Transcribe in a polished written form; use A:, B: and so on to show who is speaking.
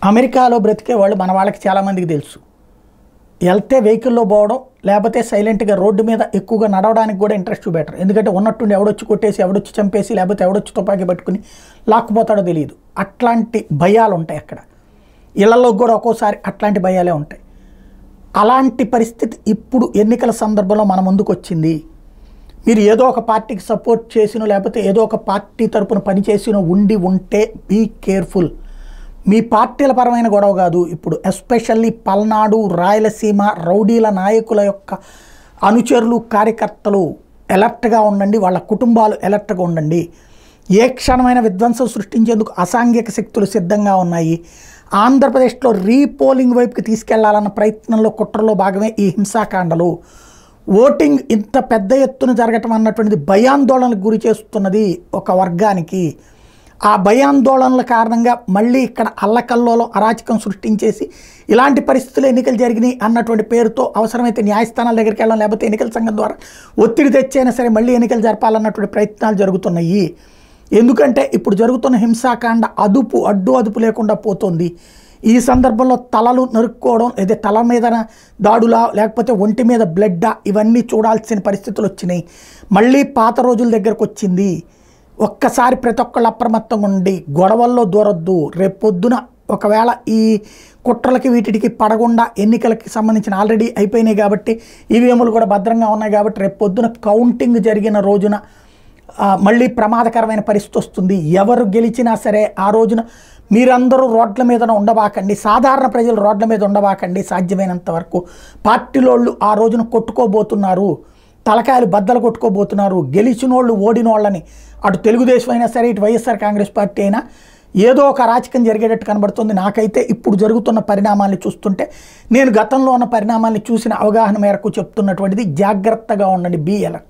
A: అమెరికాలో బ్రతికే వాళ్ళు మన వాళ్ళకి చాలామందికి తెలుసు. వెళ్తే వెహికల్లో పోవడం, లేకపోతే సైలెంట్గా రోడ్డు మీద ఎక్కువగా నడవడానికి కూడా ఇంట్రెస్ట్ చూపెట్టరు. ఎందుకంటే ఉన్నట్టుండి ఎవడొచ్చి కొట్టేసి, ఎవడొచ్చి చంపేసి, లేకపోతే ఎవడొచ్చి తుపాకీ పట్టుకుని లాక్కుపోతాడో తెలియదు. అట్లాంటి భయాలు ఉంటాయి అక్కడ. ఇళ్లలో కూడా ఒక్కోసారి అట్లాంటి భయాలే ఉంటాయి. అలాంటి పరిస్థితి ఇప్పుడు ఎన్నికల సందర్భంలో మన ముందుకు వచ్చింది. మీరు ఏదో ఒక పార్టీకి సపోర్ట్ చేసినో, లేకపోతే ఏదో ఒక పార్టీ తరపున పనిచేసినో ఉంటే బీ కేర్ఫుల్. మీ పార్టీల పరమైన గొడవ కాదు. ఇప్పుడు ఎస్పెషల్లీ పల్నాడు, రాయలసీమ రౌడీల నాయకుల యొక్క అనుచరులు, కార్యకర్తలు అలర్ట్గా ఉండండి. వాళ్ళ కుటుంబాలు అలర్ట్గా ఉండండి. ఏ క్షణమైన విధ్వంసం సృష్టించేందుకు అసాంఘిక శక్తులు సిద్ధంగా ఉన్నాయి. ఆంధ్రప్రదేశ్లో రీపోలింగ్ వైపుకి తీసుకెళ్లాలన్న ప్రయత్నంలో, కుట్రలో భాగమే ఈ హింసాకాండలు. ఓటింగ్ ఇంత పెద్ద ఎత్తున జరగటం అన్నటువంటిది భయాందోళనకు గురి చేస్తున్నది ఒక వర్గానికి. ఆ భయాందోళనల కారణంగా మళ్ళీ ఇక్కడ అల్లకల్లోలో అరాచకం సృష్టించేసి ఇలాంటి పరిస్థితులు ఎన్నికలు జరిగినాయి అన్నటువంటి పేరుతో అవసరమైతే న్యాయస్థానాల దగ్గరికి వెళ్ళడం, లేకపోతే ఎన్నికల సంఘం ద్వారా ఒత్తిడి తెచ్చైనా సరే మళ్ళీ ఎన్నికలు జరపాలన్నటువంటి ప్రయత్నాలు జరుగుతున్నాయి. ఎందుకంటే ఇప్పుడు జరుగుతున్న హింసాకాండ అడ్డు లేకుండా పోతుంది. ఈ సందర్భంలో తలలు నరుక్కోవడం, లేదా తల మీద దాడులా, లేకపోతే ఒంటి మీద బ్లడ్డా, ఇవన్నీ చూడాల్సిన పరిస్థితులు వచ్చినాయి. మళ్ళీ పాత రోజుల దగ్గరకు వచ్చింది. ఒక్కసారి ప్రతి ఒక్కళ్ళు అప్రమత్తంగా ఉండి గొడవల్లో దూరొద్దు. రేపు పొద్దున ఒకవేళ ఈ కుట్రలకి వీటికి పడకుండా ఎన్నికలకి సంబంధించిన ఆల్రెడీ అయిపోయినాయి కాబట్టి, ఈవీఎంలు కూడా భద్రంగా ఉన్నాయి కాబట్టి, రేపు పొద్దున కౌంటింగ్ జరిగిన రోజున మళ్ళీ ప్రమాదకరమైన పరిస్థితి వస్తుంది. ఎవరు గెలిచినా సరే ఆ రోజున మీరందరూ రోడ్ల మీద ఉండబాకండి. సాధారణ ప్రజలు రోడ్ల మీద ఉండబాకండి. సాధ్యమైనంత వరకు పార్టీలోళ్ళు ఆ రోజున కొట్టుకోబోతున్నారు, తలకాయలు బద్దలు కొట్టుకోబోతున్నారు. గెలిచినోళ్ళు ఓడినోళ్ళని, అటు తెలుగుదేశం అయినా సరే, ఇటు వైఎస్ఆర్ కాంగ్రెస్ పార్టీ అయినా ఏదో ఒక అరాచకం జరిగేటట్టు కనబడుతుంది. నాకైతే ఇప్పుడు జరుగుతున్న పరిణామాన్ని చూస్తుంటే, నేను గతంలో ఉన్న పరిణామాన్ని చూసిన అవగాహన మేరకు చెప్తున్నటువంటిది జాగ్రత్తగా ఉండండి. Be alert.